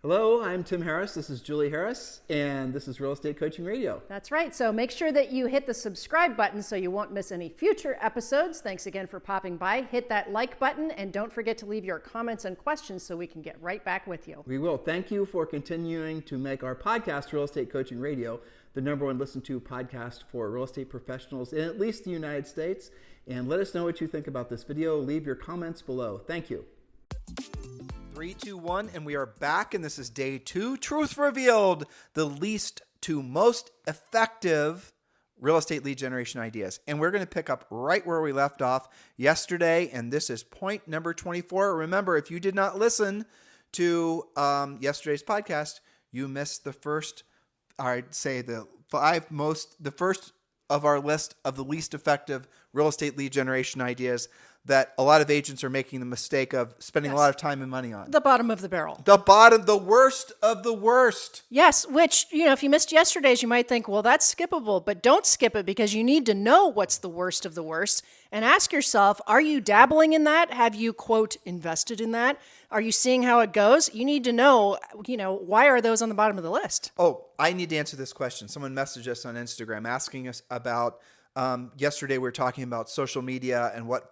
Hello, I'm Tim Harris. This is Julie Harris, and this is Real Estate Coaching Radio. That's right. So make sure that you hit the subscribe button so you won't miss any future episodes. Thanks again for popping by. Hit that like button, and don't forget to leave your comments and questions so we can get right back with you. We will. Thank you for continuing to make our podcast, Real Estate Coaching Radio, the #1 listened to podcast for real estate professionals in at least the United States. And let us know what you think about this video. Leave your comments below. Thank you. 3, 2, 1, and we are back, and this is day 2. Truth revealed, the least to most effective real estate lead generation ideas. And we're going to pick up right where we left off yesterday, and this is point number 24. Remember, if you did not listen to yesterday's podcast, you missed the first, I'd say the first of our list of the least effective real estate lead generation ideas that a lot of agents are making the mistake of spending a lot of time and money on. The bottom of the barrel. The worst of the worst. Yes, which, if you missed yesterday's, you might think, well, that's skippable, but don't skip it because you need to know what's the worst of the worst and ask yourself, are you dabbling in that? Have you, quote, invested in that? Are you seeing how it goes? You need to know, why are those on the bottom of the list? Oh, I need to answer this question. Someone messaged us on Instagram asking us about yesterday we were talking about social media and what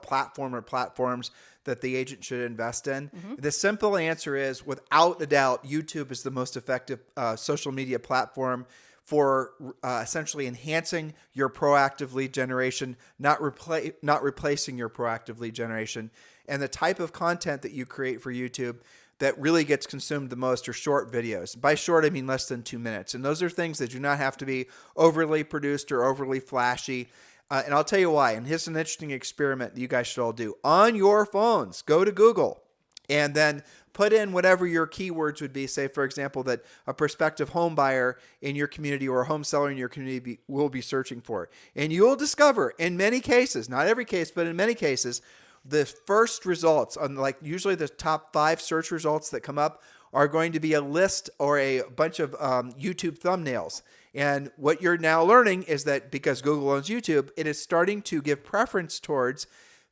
platform or platforms that the agent should invest in. Mm-hmm. The simple answer is, without a doubt, YouTube is the most effective social media platform for essentially enhancing your proactive lead generation, not replacing your proactive lead generation. And the type of content that you create for YouTube that really gets consumed the most are short videos. By short, I mean less than 2 minutes. And those are things that do not have to be overly produced or overly flashy. And I'll tell you why. And here's an interesting experiment that you guys should all do. On your phones, go to Google and then put in whatever your keywords would be. Say, for example, that a prospective home buyer in your community or a home seller in your community will be searching for. And you will discover, in many cases, not every case, but in many cases, the first results on usually the top 5 search results that come up are going to be a list or a bunch of YouTube thumbnails. And what you're now learning is that because Google owns YouTube, it is starting to give preference towards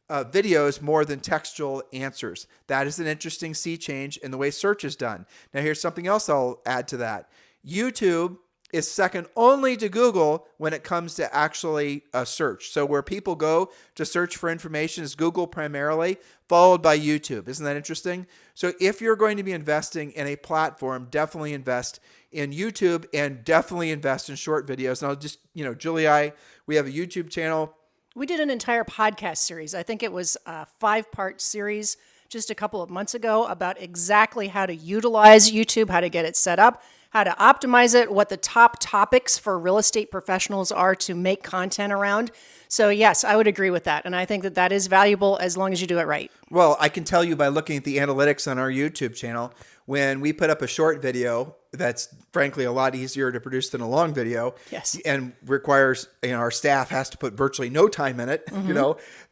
videos more than textual answers. That is an interesting sea change in the way search is done. Now here's something else I'll add to that. YouTube is second only to Google when it comes to actually a search. So where people go to search for information is Google primarily, followed by YouTube. Isn't that interesting? So if you're going to be investing in a platform, definitely invest in YouTube and definitely invest in short videos. And I'll just, Julie and I, we have a YouTube channel. We did an entire podcast series. I think it was a 5-part series just a couple of months ago about exactly how to utilize YouTube, how to get it set up, how to optimize it, what the top topics for real estate professionals are to make content around. So yes, I would agree with that. And I think that that is valuable as long as you do it right. Well, I can tell you by looking at the analytics on our YouTube channel, when we put up a short video that's frankly a lot easier to produce than a long video, yes, and requires, our staff has to put virtually no time in it,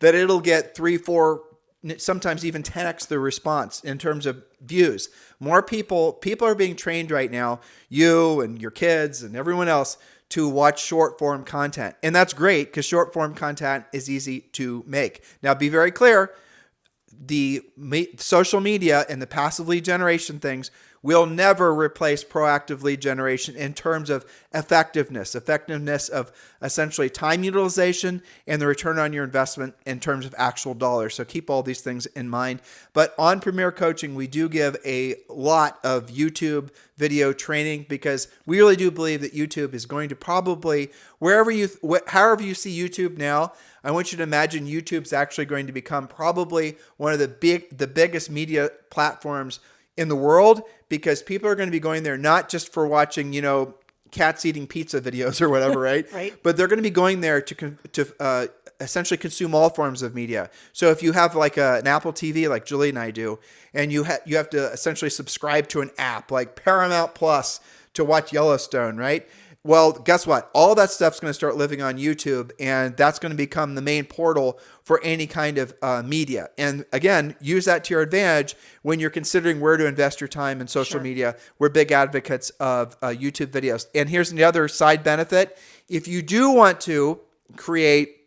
that it'll get 3, 4, sometimes even 10x the response in terms of views. More people are being trained right now, you and your kids and everyone else, to watch short form content. And that's great because short form content is easy to make. Now, be very clear, the social media and the passive lead generation things will never replace proactive lead generation in terms of effectiveness of essentially time utilization and the return on your investment in terms of actual dollars. So keep all these things in mind. But on Premier Coaching, we do give a lot of YouTube video training because we really do believe that YouTube is going to probably, however you see YouTube now, I want you to imagine YouTube's actually going to become probably one of the biggest media platforms in the world, because people are going to be going there not just for watching, cats eating pizza videos or whatever, right? Right. But they're going to be going there to essentially consume all forms of media. So if you have like an Apple TV, like Julie and I do, and you have to essentially subscribe to an app like Paramount Plus to watch Yellowstone, right? Well, guess what? All that stuff's going to start living on YouTube, and that's going to become the main portal for any kind of media. And again, use that to your advantage when you're considering where to invest your time in social media. We're big advocates of YouTube videos. And here's the other side benefit. If you do want to create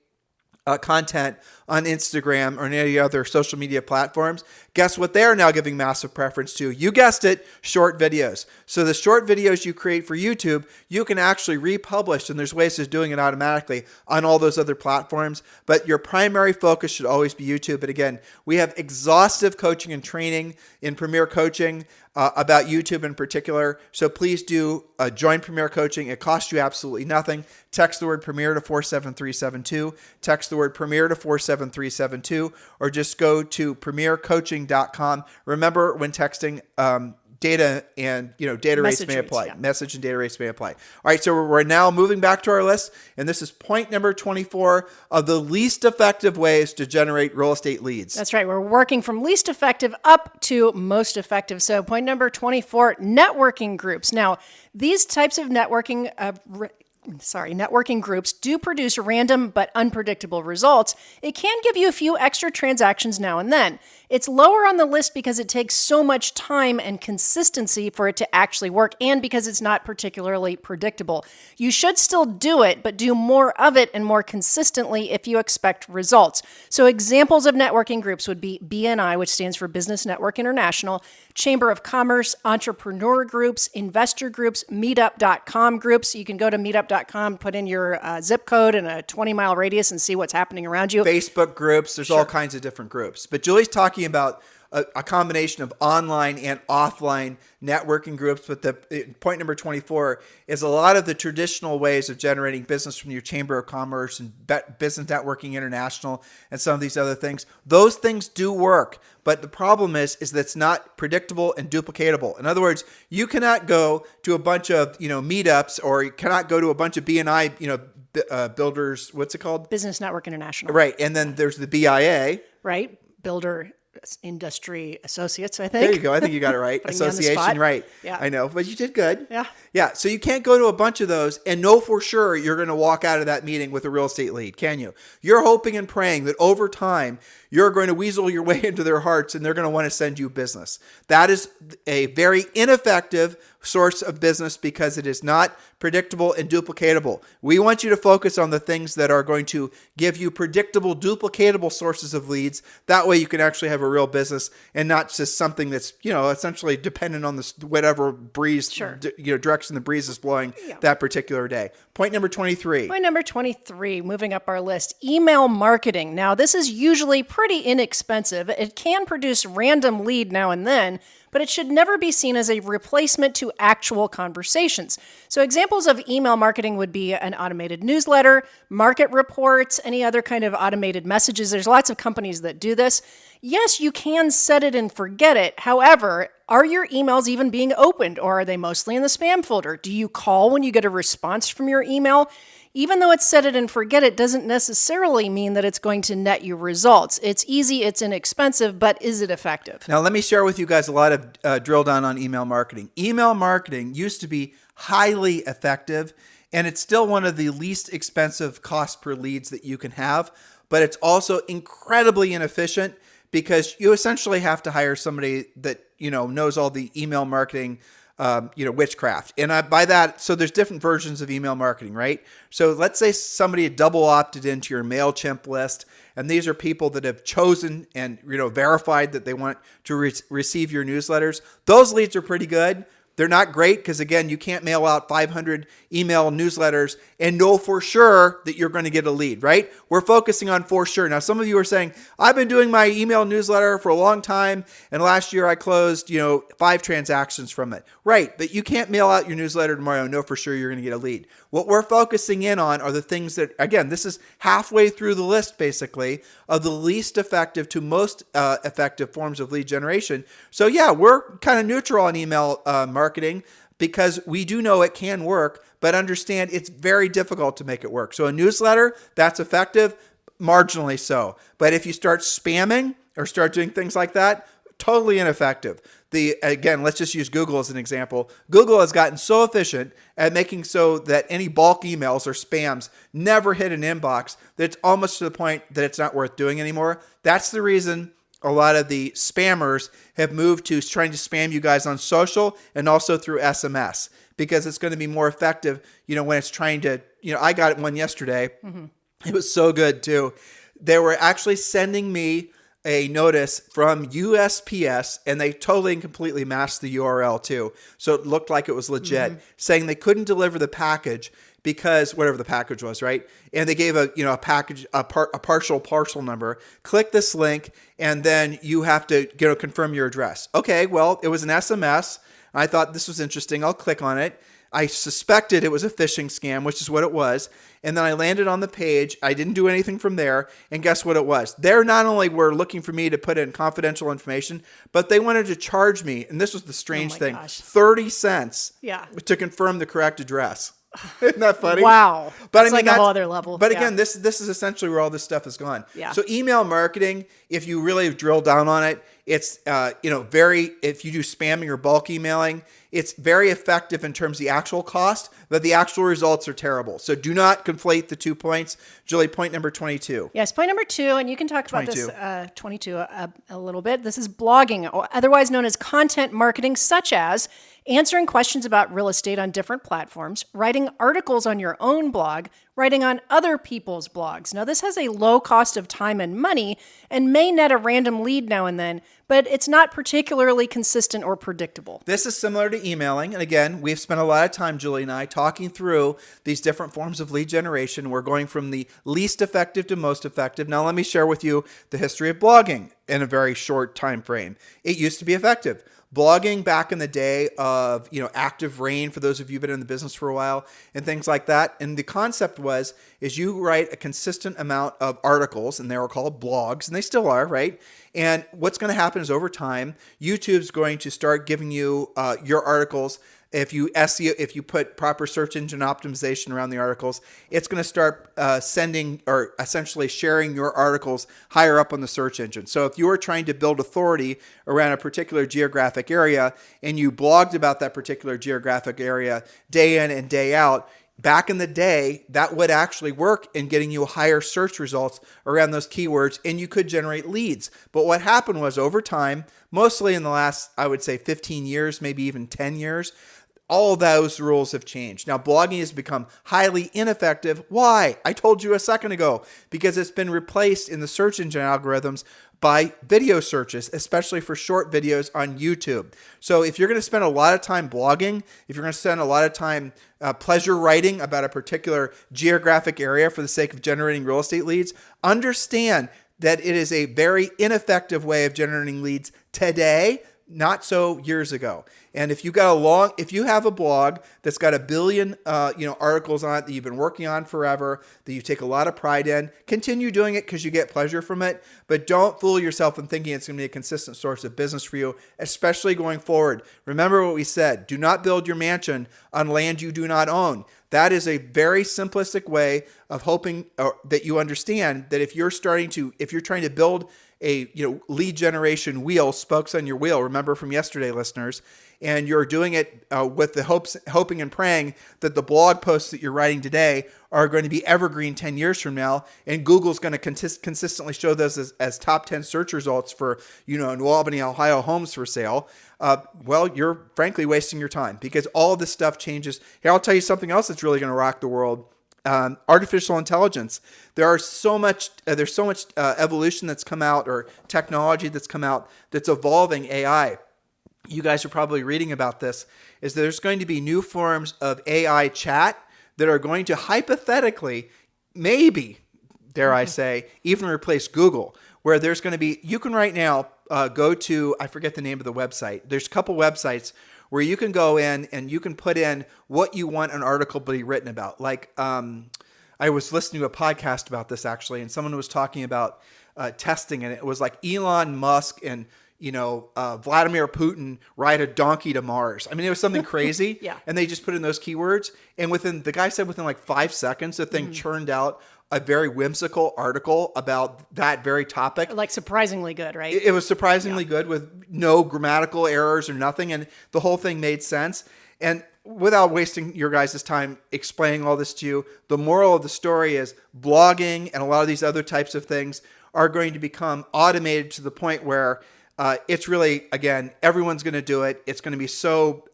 content on Instagram or any other social media platforms, guess what they're now giving massive preference to? You guessed it, short videos. So the short videos you create for YouTube, you can actually republish, and there's ways of doing it automatically on all those other platforms. But your primary focus should always be YouTube. But again, we have exhaustive coaching and training in Premier Coaching about YouTube in particular. So please do join Premier Coaching. It costs you absolutely nothing. Text the word Premier to 47372. Text the word Premier to 47372, or just go to premiercoaching.com. Remember, when texting, data and data rates may apply. Yeah. Message and data rates may apply. All right, so we're now moving back to our list, and this is point number 24 of the least effective ways to generate real estate leads. That's right. We're working from least effective up to most effective. So point number 24, networking groups. Now, these types of networking groups do produce random but unpredictable results. It can give you a few extra transactions now and then. It's lower on the list because it takes so much time and consistency for it to actually work, and because it's not particularly predictable. You should still do it, but do more of it and more consistently if you expect results. So examples of networking groups would be BNI, which stands for Business Network International, Chamber of Commerce, entrepreneur groups, investor groups, meetup.com groups. You can go to meetup.com, put in your zip code and a 20-mile radius and see what's happening around you. Facebook groups, there's all kinds of different groups. But Julie's talking about a combination of online and offline networking groups. But the point number 24 is a lot of the traditional ways of generating business from your Chamber of Commerce and Business Networking International and some of these other things. Those things do work, but the problem is that it's not predictable and duplicatable. In other words, you cannot go to a bunch of meetups, or you cannot go to a bunch of BNI builders. What's it called? Business Network International. Right, and then there's the BIA. Right, Builder Industry Associates, I think. There you go. I think you got it right. Putting me on the Association, spot. right. Yeah. I know, but you did good. Yeah. Yeah. So you can't go to a bunch of those and know for sure you're going to walk out of that meeting with a real estate lead, can you? You're hoping and praying that over time, you're going to weasel your way into their hearts and they're going to want to send you business. That is a very ineffective source of business because it is not predictable and duplicatable. We want you to focus on the things that are going to give you predictable, duplicatable sources of leads. That way you can actually have a real business and not just something that's, essentially dependent on this whatever breeze, direction the breeze is blowing that particular day. Point number 23. Point number 23, moving up our list, email marketing. Now, this is usually pretty inexpensive. It can produce random lead now and then, but it should never be seen as a replacement to actual conversations. So examples of email marketing would be an automated newsletter, market reports, any other kind of automated messages. There's lots of companies that do this. Yes, you can set it and forget it. However, are your emails even being opened, or are they mostly in the spam folder? Do you call when you get a response from your email? Even though it's set it and forget it doesn't necessarily mean that it's going to net you results. It's easy, it's inexpensive, but is it effective? Now, let me share with you guys a lot of drill down on email marketing. Email marketing used to be highly effective, and it's still one of the least expensive cost per leads that you can have, but it's also incredibly inefficient because you essentially have to hire somebody that, knows all the email marketing witchcraft. And by that, so there's different versions of email marketing, right? So let's say somebody had double opted into your MailChimp list, and these are people that have chosen and, verified that they want to receive your newsletters. Those leads are pretty good. They're not great because, again, you can't mail out 500 email newsletters and know for sure that you're going to get a lead, right? We're focusing on for sure. Now, some of you are saying, I've been doing my email newsletter for a long time, and last year I closed, 5 transactions from it. Right, but you can't mail out your newsletter tomorrow and know for sure you're going to get a lead. What we're focusing in on are the things that, again, this is halfway through the list, basically, of the least effective to most effective forms of lead generation. So, yeah, we're kind of neutral on email marketing because we do know it can work, but understand it's very difficult to make it work. So a newsletter, that's effective, marginally so. But if you start spamming or start doing things like that, totally ineffective. Again, let's just use Google as an example. Google has gotten so efficient at making so that any bulk emails or spams never hit an inbox that it's almost to the point that it's not worth doing anymore. That's the reason a lot of the spammers have moved to trying to spam you guys on social and also through SMS because it's going to be more effective, when it's trying to, I got one yesterday. Mm-hmm. It was so good too. They were actually sending me a notice from USPS, and they totally and completely masked the URL too. So it looked like it was legit, saying they couldn't deliver the package because whatever the package was, right? And they gave a package, a partial parcel number. Click this link, and then you have to confirm your address. Okay, well, it was an SMS. I thought this was interesting. I'll click on it. I suspected it was a phishing scam, which is what it was. And then I landed on the page. I didn't do anything from there. And guess what it was? They not only were looking for me to put in confidential information, but they wanted to charge me, and this was the strange thing, gosh. 30 cents to confirm the correct address. Isn't that funny? Wow. But it's like a whole other level. But again, this is essentially where all this stuff has gone. Yeah. So email marketing, if you really drill down on it, it's if you do spamming or bulk emailing, it's very effective in terms of the actual cost, but the actual results are terrible. So do not conflate the 2 points. Julie, point number 22. Yes, point number 2, and you can talk about 22. this 22 a little bit. This is blogging, or otherwise known as content marketing, such as answering questions about real estate on different platforms, writing articles on your own blog, writing on other people's blogs. Now, this has a low cost of time and money and may net a random lead now and then, but it's not particularly consistent or predictable. This is similar to emailing. And again, we've spent a lot of time, Julie and I, talking through these different forms of lead generation. We're going from the least effective to most effective. Now, let me share with you the history of blogging in a very short time frame. It used to be effective. Blogging back in the day of, active rain, for those of you who've been in the business for a while and things like that. And the concept is you write a consistent amount of articles, and they were called blogs, and they still are, right? And what's going to happen is over time, YouTube's going to start giving you your articles. If you SEO, if you put proper search engine optimization around the articles, it's going to start sending or essentially sharing your articles higher up on the search engine. So if you are trying to build authority around a particular geographic area and you blogged about that particular geographic area day in and day out, back in the day, that would actually work in getting you higher search results around those keywords, and you could generate leads. But what happened was over time, mostly in the last, I would say 15 years, maybe even 10 years, all of those rules have changed. Now, blogging has become highly ineffective. Why? I told you a second ago, because it's been replaced in the search engine algorithms by video searches, especially for short videos on YouTube. So if you're going to spend a lot of time blogging, if you're going to spend a lot of time pleasure writing about a particular geographic area for the sake of generating real estate leads, understand that it is a very ineffective way of generating leads today, not so years ago. And if you have a blog that's got 1 billion, articles on it that you've been working on forever, that you take a lot of pride in, continue doing it because you get pleasure from it. But don't fool yourself in thinking it's going to be a consistent source of business for you, especially going forward. Remember what we said: do not build your mansion on land you do not own. That is a very simplistic way of hoping that you understand that if you're trying to build a lead generation wheel, spokes on your wheel, remember from yesterday, listeners, and you're doing it with the hoping and praying that the blog posts that you're writing today are going to be evergreen 10 years from now, and Google's going to consistently show those as top 10 search results for New Albany, Ohio homes for sale. Well, you're frankly wasting your time, because all of this stuff changes. Here, I'll tell you something else that's really going to rock the world. Artificial intelligence. There's so much evolution that's come out, or technology that's come out, that's evolving AI. You guys are probably reading about this, is there's going to be new forms of AI chat that are going to hypothetically, maybe, dare I say, even replace Google, where there's going to be, you can right now go to, I forget the name of the website. There's a couple websites where you can go in and you can put in what you want an article to be written about. Like, I was listening to a podcast about this actually, and someone was talking about testing, and it was like Elon Musk and Vladimir Putin ride a donkey to Mars. I mean, it was something crazy. Yeah. And they just put in those keywords, and the guy said within like 5 seconds, the thing churned out a very whimsical article about that very topic. Like surprisingly good, right? It was surprisingly good, with no grammatical errors or nothing, and the whole thing made sense. And without wasting your guys' time explaining all this to you, the moral of the story is blogging and a lot of these other types of things are going to become automated to the point where it's really, again, everyone's going to do it. It's going to be so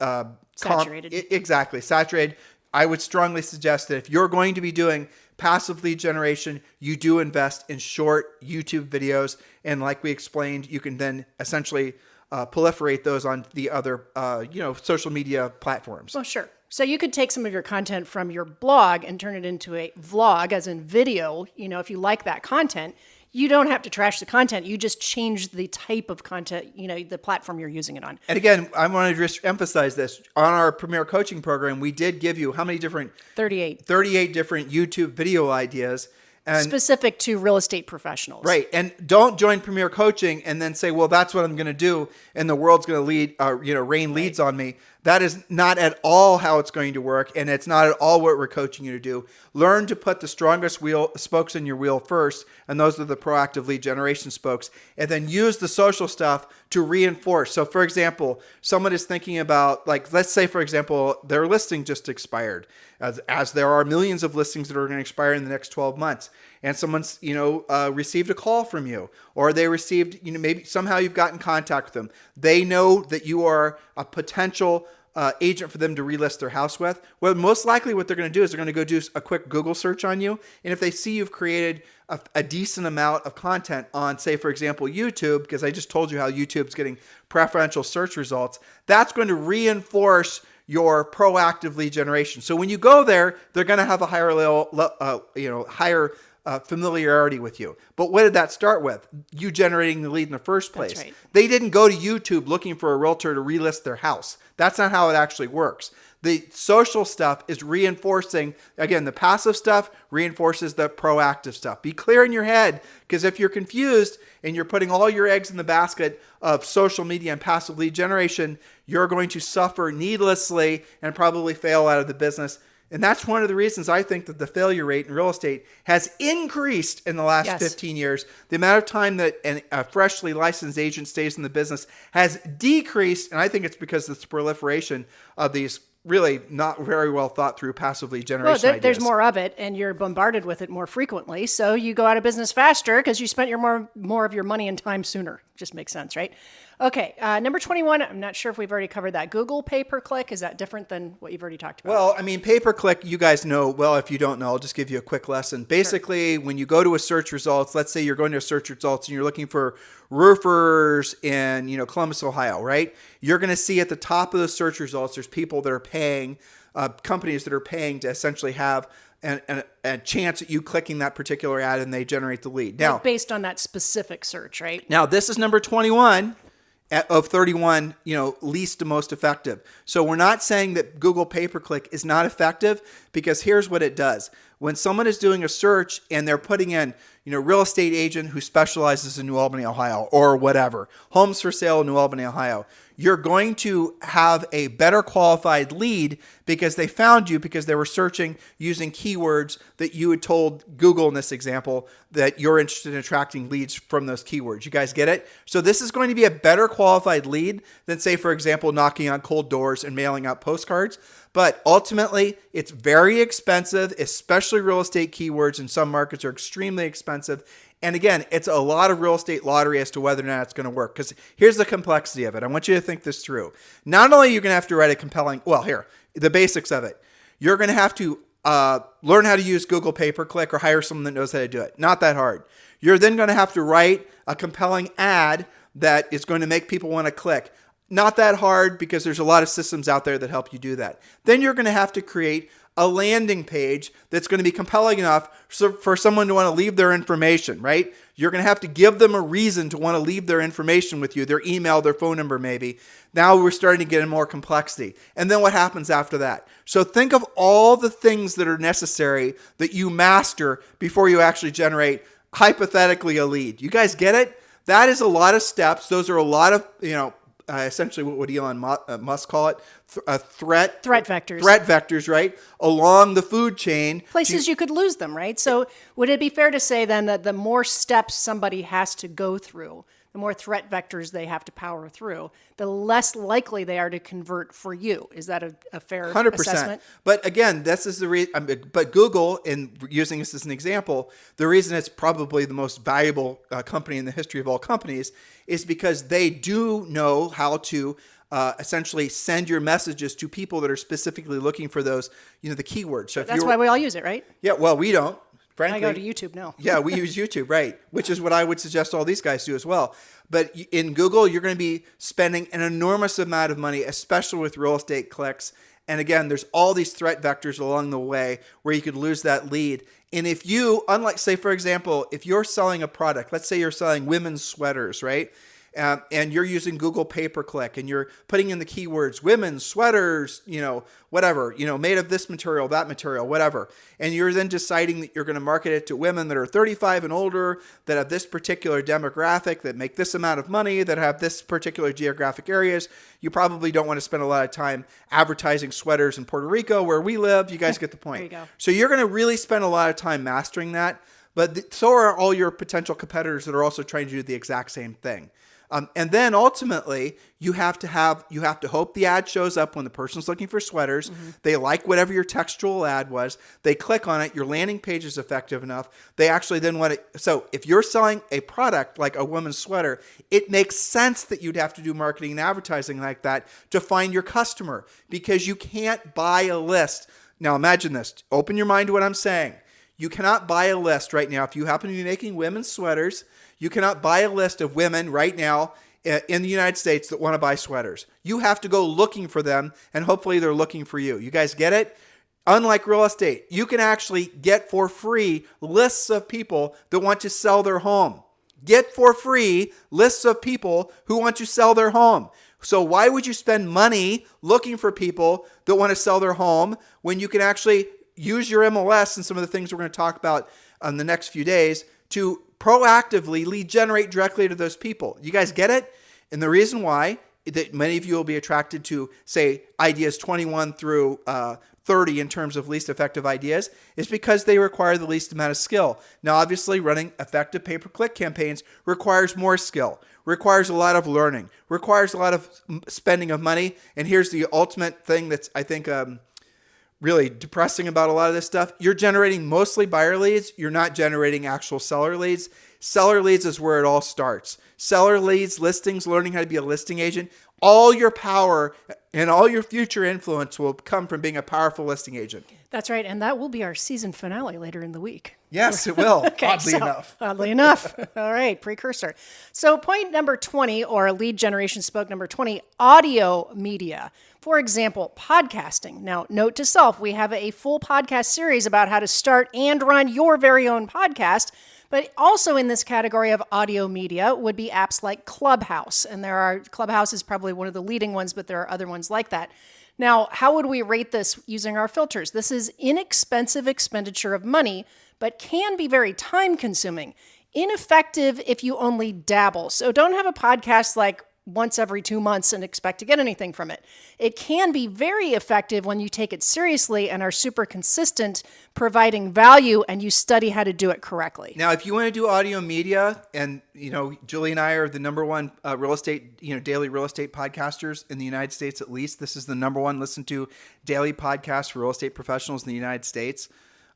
saturated. Exactly, saturated. I would strongly suggest that if you're going to be doing passive lead generation, you do invest in short YouTube videos. And like we explained, you can then essentially proliferate those on the other, social media platforms. Well, sure. So you could take some of your content from your blog and turn it into a vlog, as in video. If you like that content, you don't have to trash the content. You just change the type of content, the platform you're using it on. And again, I want to just emphasize this. On our Premier Coaching Program, we did give you how many different? 38 different YouTube video ideas. And specific to real estate professionals. Right. And don't join Premier Coaching and then say, well, that's what I'm going to do, and the world's going to rain leads on me. That is not at all how it's going to work, and it's not at all what we're coaching you to do. Learn to put the strongest spokes in your wheel first, and those are the proactive lead generation spokes, and then use the social stuff to reinforce. So, for example, someone is thinking about, let's say, for example, their listing just expired, as there are millions of listings that are going to expire in the next 12 months. And someone's, received a call from you, or they received, maybe somehow you've got in contact with them. They know that you are a potential agent for them to relist their house with. Well, most likely what they're going to do is they're going to go do a quick Google search on you. And if they see you've created a decent amount of content on, say, for example, YouTube, because I just told you how YouTube's getting preferential search results, that's going to reinforce your proactive lead generation. So when you go there, they're going to have a higher higher familiarity with you. But what did that start with? You generating the lead in the first place. That's right. They didn't go to YouTube looking for a realtor to relist their house. That's not how it actually works. The social stuff is reinforcing, again, the passive stuff reinforces the proactive stuff. Be clear in your head, because if you're confused and you're putting all your eggs in the basket of social media and passive lead generation, you're going to suffer needlessly and probably fail out of the business. And that's one of the reasons I think that the failure rate in real estate has increased in the last 15 years. The amount of time that a freshly licensed agent stays in the business has decreased. And I think it's because of the proliferation of these really not very well thought through passive lead generation ideas. There's more of it, and you're bombarded with it more frequently. So you go out of business faster because you spent more of your money and time sooner. Just makes sense, right? Okay, number 21, I'm not sure if we've already covered that. Google pay-per-click, is that different than what you've already talked about? Well, I mean, pay-per-click, you guys know. Well, if you don't know, I'll just give you a quick lesson. Basically, when you go to a search results, let's say you're going to a search results and you're looking for roofers in, Columbus, Ohio, right? You're going to see at the top of the search results, there's people that are paying, companies that are paying to essentially have a chance at you clicking that particular ad, and they generate the lead. Now, based on that specific search, right? Now, this is number 21 of 31, least to most effective. So we're not saying that Google pay-per-click is not effective, because here's what it does. When someone is doing a search and they're putting in, real estate agent who specializes in New Albany, Ohio, or whatever, homes for sale in New Albany, Ohio, you're going to have a better qualified lead because they found you because they were searching using keywords that you had told Google in this example that you're interested in attracting leads from those keywords. You guys get it? So this is going to be a better qualified lead than, say, for example, knocking on cold doors and mailing out postcards. But ultimately, it's very expensive, especially real estate keywords in some markets are extremely expensive. And again, it's a lot of real estate lottery as to whether or not it's going to work. Because here's the complexity of it. I want you to think this through. Not only are you going to have to write a compelling, the basics of it. You're going to have to learn how to use Google pay-per-click or hire someone that knows how to do it. Not that hard. You're then going to have to write a compelling ad that is going to make people want to click. Not that hard, because there's a lot of systems out there that help you do that. Then you're going to have to create a landing page that's going to be compelling enough for someone to want to leave their information, right? You're going to have to give them a reason to want to leave their information with you, their email, their phone number maybe. Now we're starting to get in more complexity. And then what happens after that? So think of all the things that are necessary that you master before you actually generate, hypothetically, a lead. You guys get it? That is a lot of steps. Those are a lot of, essentially what would Elon Musk call it? Threat vectors. Threat vectors, right? Along the food chain. Places you could lose them, right? So would it be fair to say then that the more steps somebody has to go through, the more threat vectors they have to power through, the less likely they are to convert for you? Is that a fair 100%. Assessment? But again, this is the reason. But Google, in using this as an example, the reason it's probably the most valuable company in the history of all companies is because they do know how to essentially send your messages to people that are specifically looking for those, the keywords. So if That's why we all use it, right? Yeah, well, we don't. Frankly, I go to YouTube now. Yeah, we use YouTube, right? Which is what I would suggest all these guys do as well. But in Google, you're going to be spending an enormous amount of money, especially with real estate clicks. And again, there's all these threat vectors along the way where you could lose that lead. And if you, unlike, say, for example, if you're selling a product, let's say you're selling women's sweaters, right? And you're using Google pay-per-click and you're putting in the keywords, women's sweaters, whatever, made of this material, that material, whatever. And you're then deciding that you're going to market it to women that are 35 and older, that have this particular demographic, that make this amount of money, that have this particular geographic areas. You probably don't want to spend a lot of time advertising sweaters in Puerto Rico where we live. You guys get the point. There you go. So you're going to really spend a lot of time mastering that. But so are all your potential competitors that are also trying to do the exact same thing. And then ultimately, you have to hope the ad shows up when the person's looking for sweaters. Mm-hmm. They like whatever your textual ad was. They click on it. Your landing page is effective enough. They actually then want it. So if you're selling a product like a women's sweater, it makes sense that you'd have to do marketing and advertising like that to find your customer, because you can't buy a list. Now imagine this. Open your mind to what I'm saying. You cannot buy a list right now. If you happen to be making women's sweaters, you cannot buy a list of women right now in the United States that want to buy sweaters. You have to go looking for them, and hopefully they're looking for you. You guys get it? Unlike real estate, you can actually get for free lists of people that want to sell their home. Get for free lists of people who want to sell their home. So why would you spend money looking for people that want to sell their home when you can actually use your MLS and some of the things we're going to talk about in the next few days to proactively lead generate directly to those people? You guys get it? And the reason why that many of you will be attracted to, say, ideas 21 through 30 in terms of least effective ideas is because they require the least amount of skill. Now, obviously, running effective pay-per-click campaigns requires more skill, requires a lot of learning, requires a lot of spending of money. And here's the ultimate thing that's, I think, really depressing about a lot of this stuff. You're generating mostly buyer leads. You're not generating actual seller leads. Seller leads is where it all starts. Seller leads, listings, learning how to be a listing agent. All your power and all your future influence will come from being a powerful listing agent. That's right. And that will be our season finale later in the week. Yes, it will. Okay, Oddly enough. All right. Precursor. So point number 20, or lead generation spoke number 20, audio media. For example, podcasting. Now, note to self, we have a full podcast series about how to start and run your very own podcast. But also in this category of audio media would be apps like Clubhouse. And Clubhouse is probably one of the leading ones, but there are other ones like that. Now, how would we rate this using our filters? This is inexpensive expenditure of money, but can be very time consuming. Ineffective if you only dabble. So don't have a podcast like once every 2 months and expect to get anything from it. It can be very effective when you take it seriously and are super consistent, providing value, and you study how to do it correctly. Now, if you want to do audio media, and Julie and I are the number one real estate, daily real estate podcasters in the United States, at least. This is the number one listened to daily podcast for real estate professionals in the United States.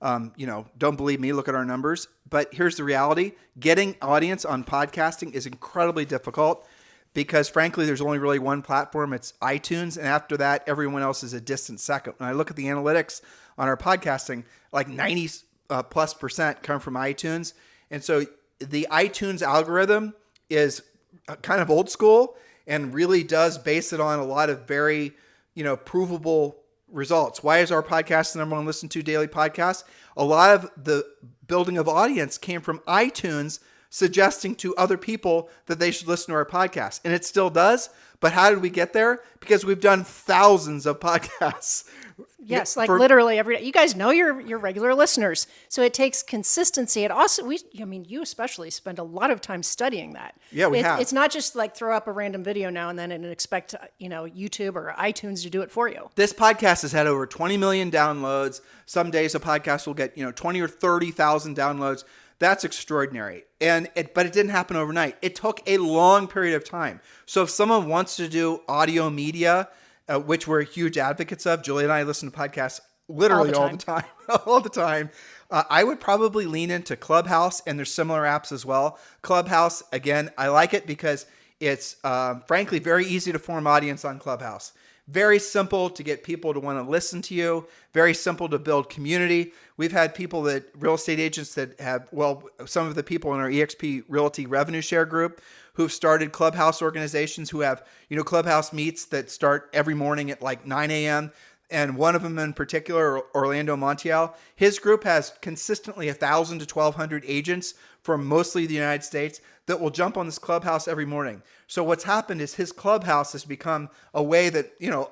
Don't believe me, look at our numbers. But here's the reality. Getting audience on podcasting is incredibly difficult, because frankly, there's only really one platform. It's iTunes. And after that, everyone else is a distant second. When I look at the analytics on our podcasting, like 90+% come from iTunes. And so the iTunes algorithm is kind of old school and really does base it on a lot of very, provable results. Why is our podcast the number one listened to daily podcast? A lot of the building of audience came from iTunes suggesting to other people that they should listen to our podcast. And it still does. But how did we get there? Because we've done thousands of podcasts. Yes, literally every day. You guys know your regular listeners. So it takes consistency. It also, you especially spend a lot of time studying that. Yeah, we have. It's not just like throw up a random video now and then and expect, YouTube or iTunes to do it for you. This podcast has had over 20 million downloads. Some days a podcast will get, 20 or 30,000 downloads. That's extraordinary. But it didn't happen overnight. It took a long period of time. So if someone wants to do audio media, which we're huge advocates of, Julie and I listen to podcasts literally all the time. All the time. I would probably lean into Clubhouse, and there's similar apps as well. Clubhouse, again, I like it because It's frankly very easy to form audience on Clubhouse. Very simple to get people to want to listen to you. Very simple to build community. We've had people real estate agents that have, some of the people in our EXP Realty Revenue Share group who've started Clubhouse organizations who have, Clubhouse meets that start every morning at like 9 a.m. And one of them in particular, Orlando Montiel, his group has consistently 1,000 to 1,200 agents from mostly the United States that will jump on this Clubhouse every morning. So what's happened is his Clubhouse has become a way that,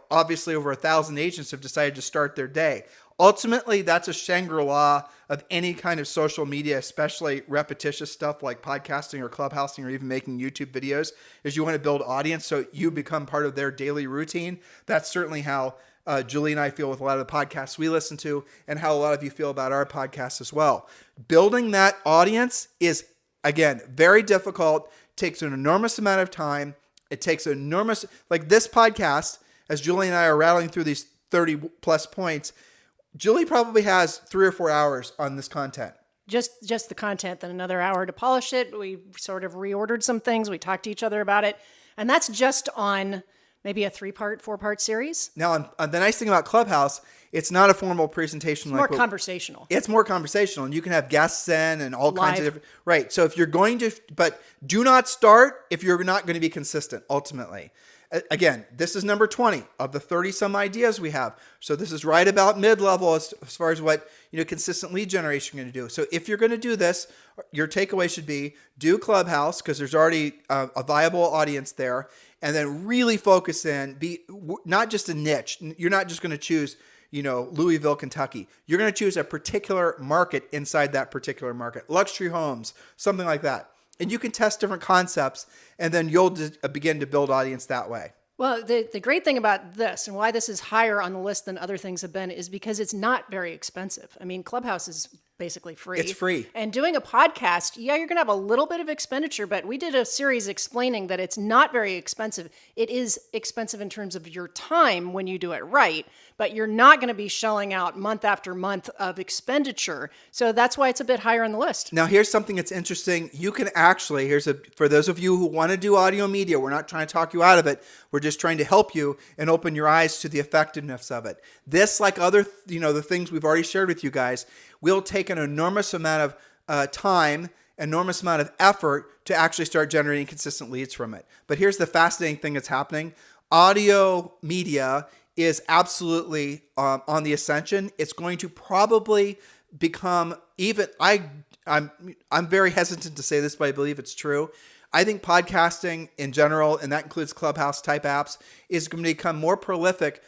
obviously over 1,000 agents have decided to start their day. Ultimately, that's a Shangri-La of any kind of social media, especially repetitious stuff like podcasting or clubhousing or even making YouTube videos, is you want to build audience so you become part of their daily routine. That's certainly how Julie and I feel with a lot of the podcasts we listen to and how a lot of you feel about our podcast as well. Building that audience is, again, very difficult, takes an enormous amount of time. It takes like this podcast, as Julie and I are rattling through these 30 plus points, Julie probably has 3 or 4 hours on this content. Just the content, then another hour to polish it. We sort of reordered some things. We talked to each other about it. And that's just on maybe a 3-part, 4-part series. Now, the nice thing about Clubhouse, it's not a formal presentation. It's more conversational. It's more conversational, and you can have guests in and all kinds of different. Right. So if you're going to, but do not start if you're not going to be consistent. Ultimately, again, this is number 20 of the 30 some ideas we have. So this is right about mid-level as far as what consistent lead generation going to do. So if you're going to do this, your takeaway should be do Clubhouse because there's already a viable audience there. And then really focus in, be not just a niche. You're not just going to choose, Louisville, Kentucky. You're going to choose a particular market inside that particular market. Luxury homes, something like that. And you can test different concepts, and then you'll begin to build audience that way. Well, the great thing about this and why this is higher on the list than other things have been is because it's not very expensive. I mean, Clubhouse is basically free. It's free. And doing a podcast, you're going to have a little bit of expenditure, but we did a series explaining that it's not very expensive. It is expensive in terms of your time when you do it right, but you're not going to be shelling out month after month of expenditure. So that's why it's a bit higher on the list. Now, here's something that's interesting. You can actually, for those of you who want to do audio media, we're not trying to talk you out of it. We're just trying to help you and open your eyes to the effectiveness of it. This, like other, the things we've already shared with you guys, will take an enormous amount of time, enormous amount of effort to actually start generating consistent leads from it. But here's the fascinating thing that's happening. Audio media is absolutely on the ascension. It's going to probably become I'm very hesitant to say this, but I believe it's true. I think podcasting in general, and that includes Clubhouse type apps, is going to become more prolific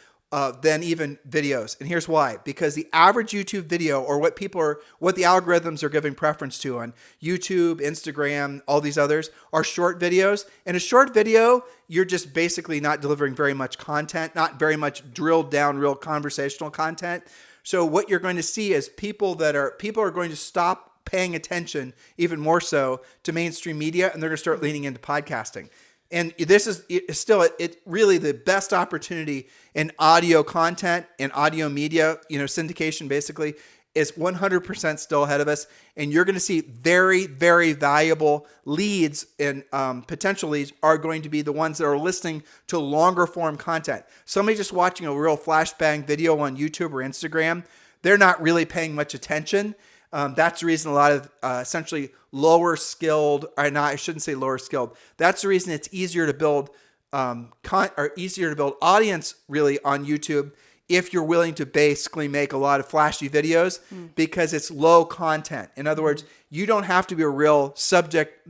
than even videos. And here's why. Because the average YouTube video, or what the algorithms are giving preference to on YouTube, Instagram, all these others, are short videos. And a short video, you're just basically not delivering very much content, not very much drilled down, real conversational content. So what you're going to see is people are going to stop paying attention even more so to mainstream media, and they're going to start leaning into podcasting. And this is still really the best opportunity in audio content and audio media, syndication basically is 100% still ahead of us. And you're going to see very, very valuable leads and potential leads are going to be the ones that are listening to longer form content. Somebody just watching a real flashbang video on YouTube or Instagram, they're not really paying much attention. That's the reason a lot of essentially lower skilled, or not, I shouldn't say lower skilled. That's the reason it's easier to build audience really on YouTube if you're willing to basically make a lot of flashy videos because it's low content. In other words, you don't have to be a real subject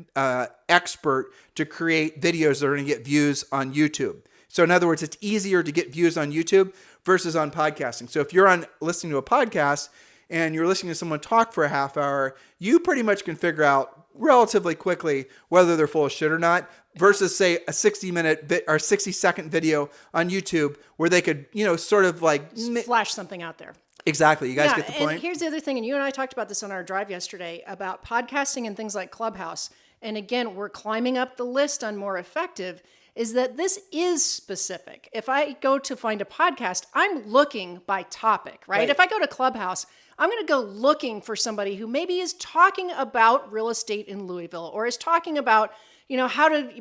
expert to create videos that are going to get views on YouTube. So in other words, it's easier to get views on YouTube versus on podcasting. So if you're listening to a podcast and you're listening to someone talk for a half hour, you pretty much can figure out relatively quickly whether they're full of shit or not versus say a 60-minute or 60-second video on YouTube where they could, sort of like flash something out there. Exactly. You guys get the point? And here's the other thing, and you and I talked about this on our drive yesterday about podcasting and things like Clubhouse. And again, we're climbing up the list on more effective, is that this is specific. If I go to find a podcast, I'm looking by topic, right? If I go to Clubhouse, I'm going to go looking for somebody who maybe is talking about real estate in Louisville or is talking about, you know,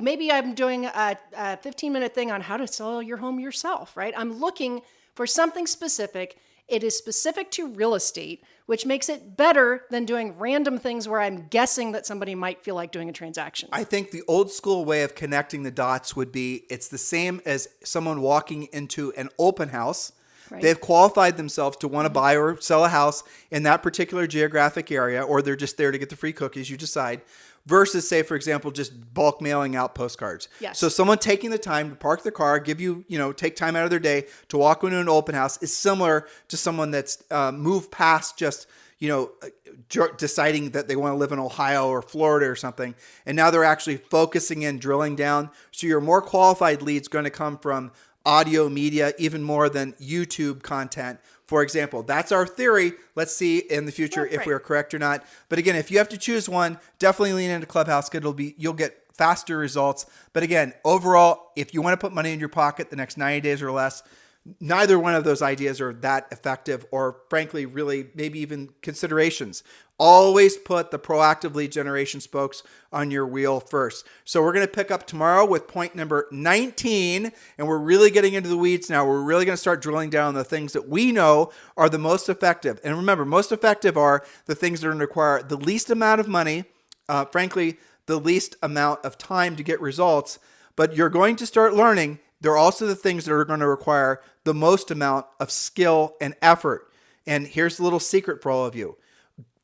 maybe I'm doing a 15-minute thing on how to sell your home yourself, right? I'm looking for something specific. It is specific to real estate, which makes it better than doing random things where I'm guessing that somebody might feel like doing a transaction. I think the old school way of connecting the dots would be it's the same as someone walking into an open house. Right. They've qualified themselves to want to buy or sell a house in that particular geographic area, or they're just there to get the free cookies, you decide, versus, say, for example, just bulk mailing out postcards. Yes. So someone taking the time to park their car, give you, take time out of their day to walk into an open house is similar to someone that's moved past just, deciding that they want to live in Ohio or Florida or something. And now they're actually focusing in, drilling down. So your more qualified lead's going to come from audio media, even more than YouTube content. For example, that's our theory. Let's see in the future if we're correct or not. But again, if you have to choose one, definitely lean into Clubhouse. You'll get faster results. But again, overall, if you want to put money in your pocket the next 90 days or less, neither one of those ideas are that effective, or frankly, really maybe even considerations. Always put the proactive lead generation spokes on your wheel first. So we're going to pick up tomorrow with point number 19, and we're really getting into the weeds now. We're really going to start drilling down on the things that we know are the most effective. And remember, most effective are the things that are going to require the least amount of money, frankly, the least amount of time to get results. But you're going to start learning they're also the things that are going to require the most amount of skill and effort. And here's a little secret for all of you.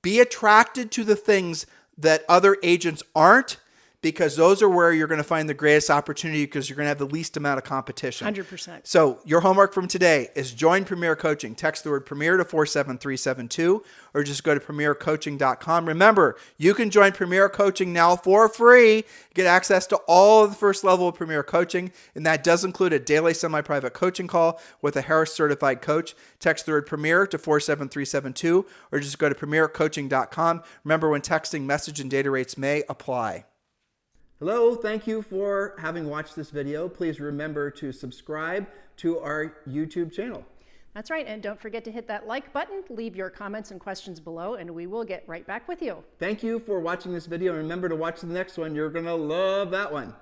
Be attracted to the things that other agents aren't, because those are where you're going to find the greatest opportunity, because you're going to have the least amount of competition. 100%. So your homework from today is join Premier Coaching. Text the word Premier to 47372, or just go to premiercoaching.com. Remember, you can join Premier Coaching now for free. Get access to all of the first level of Premier Coaching, and that does include a daily semi-private coaching call with a Harris certified coach. Text the word Premier to 47372, or just go to premiercoaching.com. Remember, when texting, message and data rates may apply. Hello, thank you for having watched this video. Please remember to subscribe to our YouTube channel. That's right, and don't forget to hit that like button, leave your comments and questions below, and we will get right back with you. Thank you for watching this video, and remember to watch the next one. You're going to love that one.